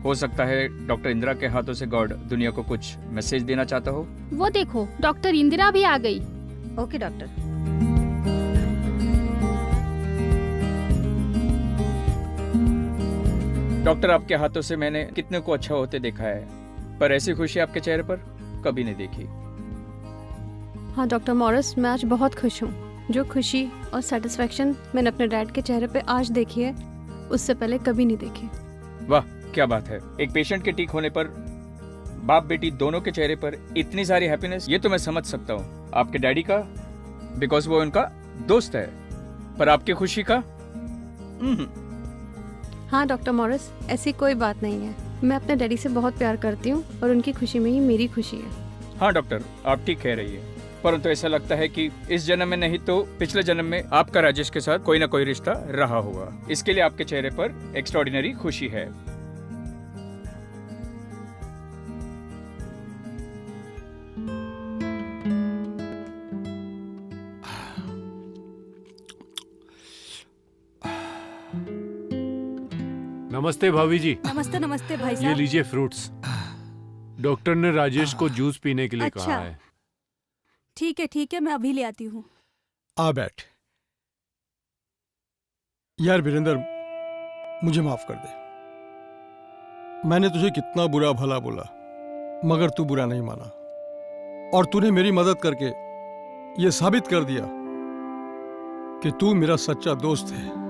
हो सकता है डॉक्टर इंदिरा के हाथों से गॉड दुनिया को कुछ मैसेज देना चाहता हो। वो देखो, डॉक्टर इंदिरा भी आ गई। Okay doctor. डॉक्टर, आपके हाथों से मैंने कितने को अच्छा होते देखा है, पर ऐसी खुशी आपके चेहरे पर कभी नहीं देखी। हाँ डॉक्टर मॉरिस, मैं आज बहुत खुश हूँ। जो खुशी और सेटिस्फेक्शन मैंने अपने डैड के चेहरे पे आज देखी है, उससे पहले कभी नहीं देखी। वाह, क्या बात है। एक पेशेंट के ठीक होने पर बाप बेटी दोनों के चेहरे पर इतनी सारी हैप्पीनेस, ये तो मैं समझ सकता हूँ आपके डैडी का, बिकॉज वो उनका दोस्त है, पर आपकी खुशी का हाँ डॉक्टर मॉरिस, ऐसी कोई बात नहीं है। मैं अपने डैडी से बहुत प्यार करती हूँ और उनकी खुशी में ही मेरी खुशी है। हाँ डॉक्टर, आप ठीक कह रही है, परंतु ऐसा लगता है कि इस जन्म में नहीं तो पिछले जन्म में आपका राजेश के साथ कोई ना कोई रिश्ता रहा होगा। इसके लिए आपके चेहरे पर एक्स्ट्राऑर्डिनरी खुशी है। नमस्ते भाभी जी। नमस्ते नमस्ते भाई ये साहब। लीजिए फ्रूट्स। डॉक्टर ने राजेश को जूस पीने के लिए अच्छा। कहा है। ठीक है, मैं अभी ले आती हूँ। आ बैठ। यार वीरेंद्र, मुझे माफ कर दे। मैंने तुझे कितना बुरा भला बोला, मगर तू बुरा नहीं माना, और तूने मेरी मदद करके ये साबित कर दिया कि तू मेरा सच्चा दोस्त है।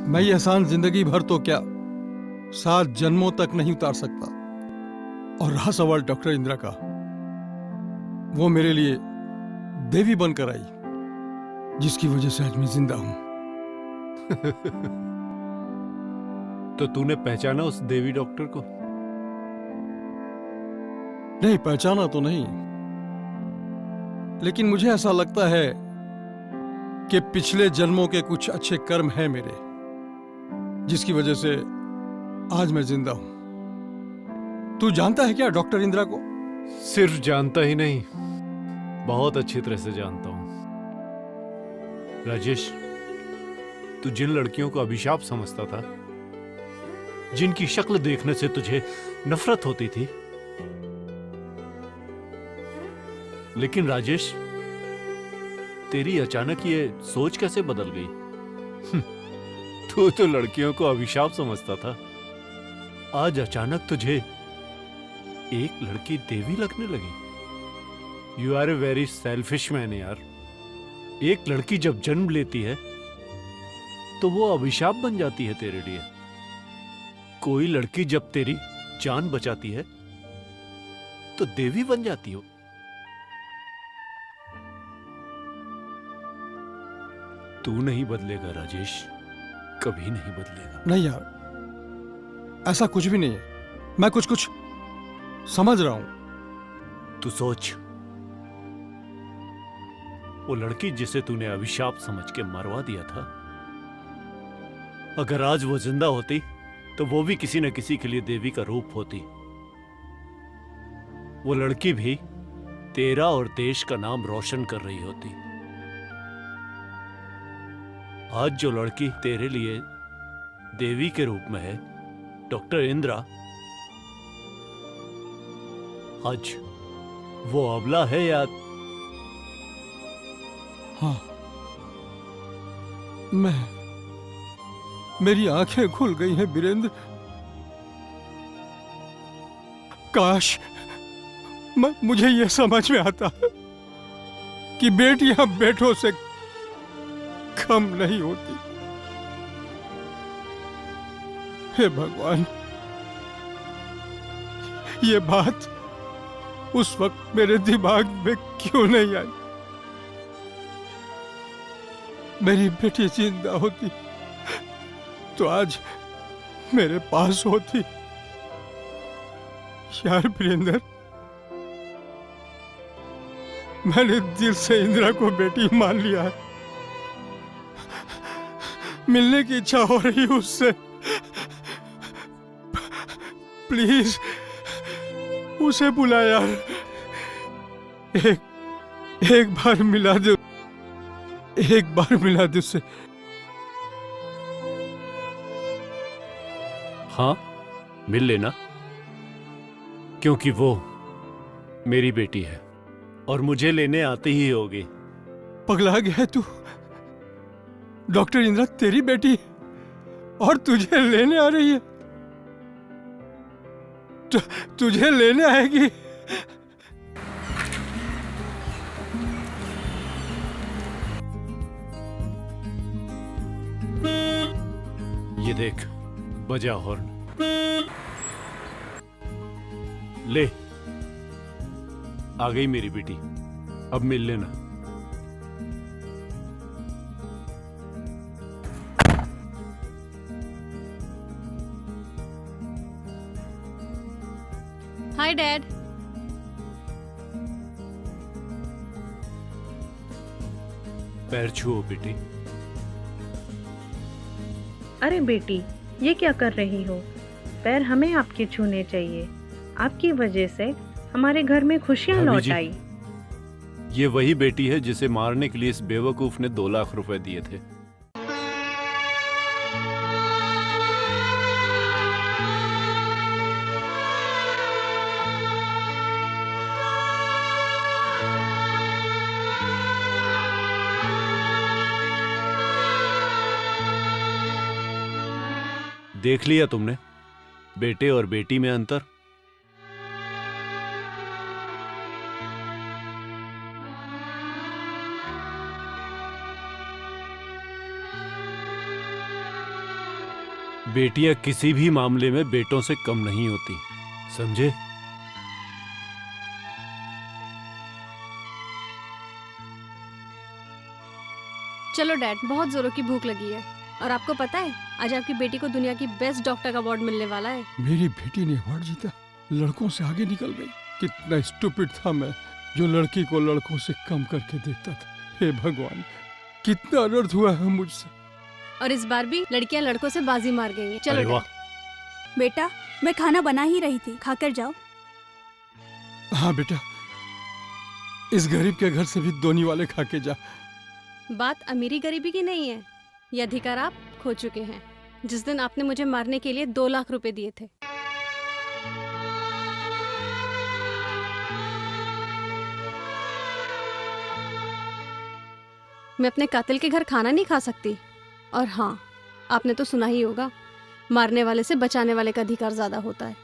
मैं ये एहसान जिंदगी भर तो क्या 7 जन्मों तक नहीं उतार सकता। और रहा सवाल डॉक्टर इंदिरा का, वो मेरे लिए देवी बनकर आई, जिसकी वजह से आज मैं जिंदा हूं। तो तूने पहचाना उस देवी डॉक्टर को? नहीं, पहचाना तो नहीं, लेकिन मुझे ऐसा लगता है कि पिछले जन्मों के कुछ अच्छे कर्म हैं मेरे, जिसकी वजह से आज मैं जिंदा हूं। तू जानता है क्या डॉक्टर इंदिरा को? सिर्फ जानता ही नहीं, बहुत अच्छी तरह से जानता हूं। राजेश, तू जिन लड़कियों को अभिशाप समझता था, जिनकी शक्ल देखने से तुझे नफरत होती थी, लेकिन राजेश, तेरी अचानक ये सोच कैसे बदल गई? तू तो लड़कियों को अभिशाप समझता था, आज अचानक तुझे एक लड़की देवी लगने लगी। You are a very selfish man यार। एक लड़की जब जन्म लेती है तो वो अभिशाप बन जाती है तेरे लिए। कोई लड़की जब तेरी जान बचाती है तो देवी बन जाती हो। तू नहीं बदलेगा राजेश, कभी नहीं बदलेगा। नहीं यार, ऐसा कुछ भी नहीं है। मैं कुछ कुछ समझ रहा हूं। तू सोच, वो लड़की जिसे तूने अभिशाप समझ के मरवा दिया था, अगर आज वो जिंदा होती तो वो भी किसी न किसी के लिए देवी का रूप होती। वो लड़की भी तेरा और देश का नाम रोशन कर रही होती। आज जो लड़की तेरे लिए देवी के रूप में है, डॉक्टर इंदिरा, आज वो अबला है या? हाँ, मेरी आंखें खुल गई हैं वीरेंद्र। काश मुझे यह समझ में आता कि बेटियां बेटों से कम नहीं होती। हे भगवान, ये बात उस वक्त मेरे दिमाग में क्यों नहीं आई? मेरी बेटी जिंदा होती तो आज मेरे पास होती। यार वीरेंद्र, मैंने दिल से इंदिरा को बेटी मान लिया है। मिलने की इच्छा हो रही है उससे। प्लीज उसे बुला यार। एक बार मिला दो, एक बार मिला दो उससे। हाँ, मिल लेना, क्योंकि वो मेरी बेटी है और मुझे लेने आते ही होगी। पगला गया है तू? डॉक्टर इंदिरा तेरी बेटी है और तुझे लेने आ रही है? तुझे लेने आएगी? ये देख, बजा हॉर्न। ले, आ गई मेरी बेटी, अब मिल लेना। Hi dad. पैर छुओ बेटी। अरे बेटी, ये क्या कर रही हो? पैर हमें आपके छूने चाहिए। आपकी वजह से हमारे घर में खुशियां लौट आई। ये वही बेटी है जिसे मारने के लिए इस बेवकूफ ने 2 लाख रुपए दिए थे। देख लिया तुमने बेटे और बेटी में अंतर? बेटियां किसी भी मामले में बेटों से कम नहीं होती, समझे? चलो डैड, बहुत जोरों की भूख लगी है और आपको पता है आज आपकी बेटी को दुनिया की बेस्ट डॉक्टर का अवार्ड मिलने वाला है। मेरी बेटी ने अवार्ड जीता, लड़कों से आगे निकल गई। कितना स्टूपिड था मैं जो लड़की को लड़कों से कम करके देखता था। हे भगवान, कितना अनर्थ हुआ है मुझसे। और इस बार भी लड़कियां लड़कों से बाजी मार गई हैं। चलो डैड। बेटा, मैं खाना बना ही रही थी, खाकर जाओ। हाँ बेटा, इस गरीब के घर से भी दोनी वाले खा के जा। बात अमीरी गरीबी की नहीं है, ये अधिकार आप खो चुके हैं जिस दिन आपने मुझे मारने के लिए 2 लाख रुपए दिए थे। मैं अपने कातिल के घर खाना नहीं खा सकती। और हाँ, आपने तो सुना ही होगा, मारने वाले से बचाने वाले का अधिकार ज्यादा होता है।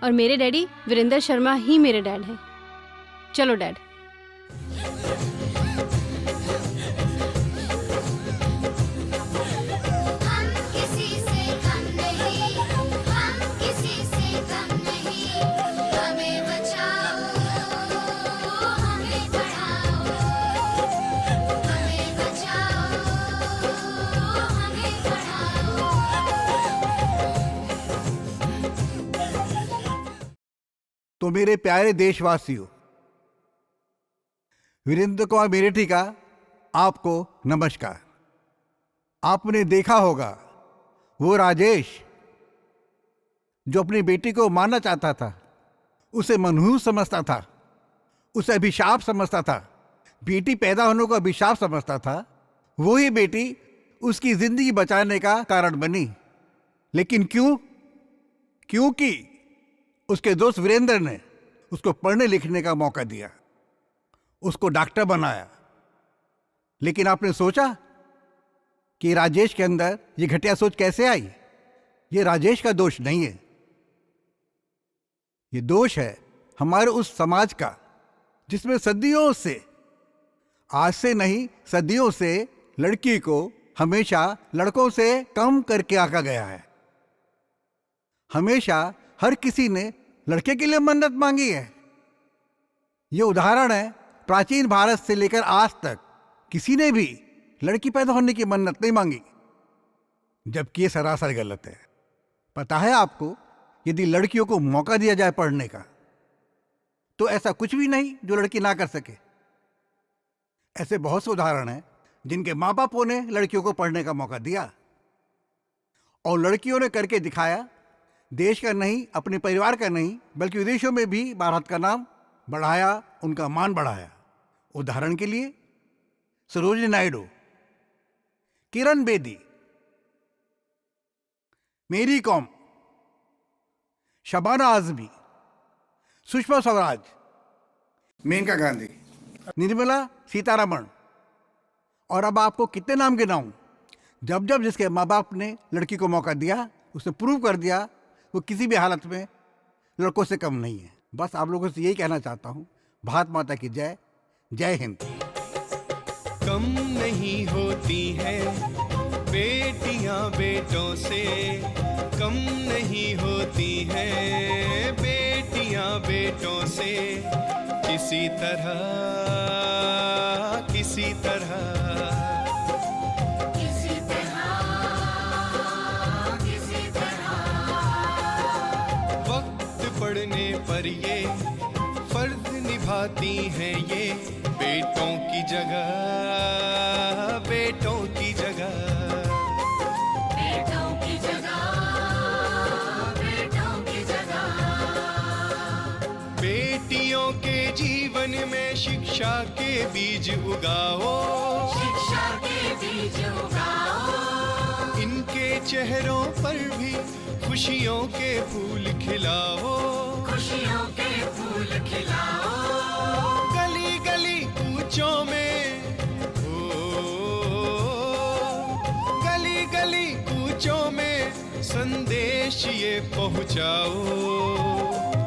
और मेरे डैडी वीरेंद्र शर्मा ही मेरे डैड हैं। चलो डैड। तो मेरे प्यारे देशवासियों, वीरेंद्र कुमार मेरेठी का आपको नमस्कार। आपने देखा होगा वो राजेश जो अपनी बेटी को मारना चाहता था, उसे मनहूस समझता था, उसे अभिशाप समझता था, बेटी पैदा होने को अभिशाप समझता था, वही बेटी उसकी जिंदगी बचाने का कारण बनी। लेकिन क्यों? क्योंकि उसके दोस्त वीरेंद्र ने उसको पढ़ने लिखने का मौका दिया, उसको डॉक्टर बनाया। लेकिन आपने सोचा कि राजेश के अंदर ये घटिया सोच कैसे आई? ये राजेश का दोष नहीं है, ये दोष है हमारे उस समाज का जिसमें सदियों से, आज से नहीं सदियों से, लड़की को हमेशा लड़कों से कम करके आंका गया है। हमेशा हर किसी ने लड़के के लिए मन्नत मांगी है। ये उदाहरण है, प्राचीन भारत से लेकर आज तक किसी ने भी लड़की पैदा होने की मन्नत नहीं मांगी, जबकि ये सरासर गलत है। पता है आपको, यदि लड़कियों को मौका दिया जाए पढ़ने का, तो ऐसा कुछ भी नहीं जो लड़की ना कर सके। ऐसे बहुत से उदाहरण हैं जिनके माँ बापों ने लड़कियों को पढ़ने का मौका दिया और लड़कियों ने करके दिखाया। देश का नहीं, अपने परिवार का नहीं, बल्कि विदेशों में भी भारत का नाम बढ़ाया, उनका मान बढ़ाया। उदाहरण के लिए सरोजिनी नायडू, किरण बेदी, मेरी कॉम, शबाना आजमी, सुषमा स्वराज, मेनका गांधी, निर्मला सीतारमण, और अब आपको कितने नाम गिनाऊं? जब जब जिसके माँ बाप ने लड़की को मौका दिया, उसे प्रूव कर दिया वो किसी भी हालत में लड़कों से कम नहीं है। बस आप लोगों से यही कहना चाहता हूँ, भारत माता की जय, जय हिंद। कम नहीं होती हैं बेटियां बेटों से, कम नहीं होती हैं बेटियां बेटों से, किसी तरह किसी तरह किसी तरह किसी तरह वक्त पड़ने पर ये फर्ज निभाती हैं ये, बेटों की जगह बेटों की जगह बेटों की जगह बेटों की जगह। बेटियों के जीवन में शिक्षा के बीज उगाओ, शिक्षा के बीज उगाओ, इनके चेहरों पर भी खुशियों के फूल खिलाओ, खुशियों के फूल खिलाओ। गली गली कूचों में गली गली कूचों में संदेश ये पहुंचाओ,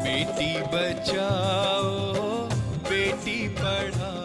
बेटी बचाओ बेटी पढ़ाओ।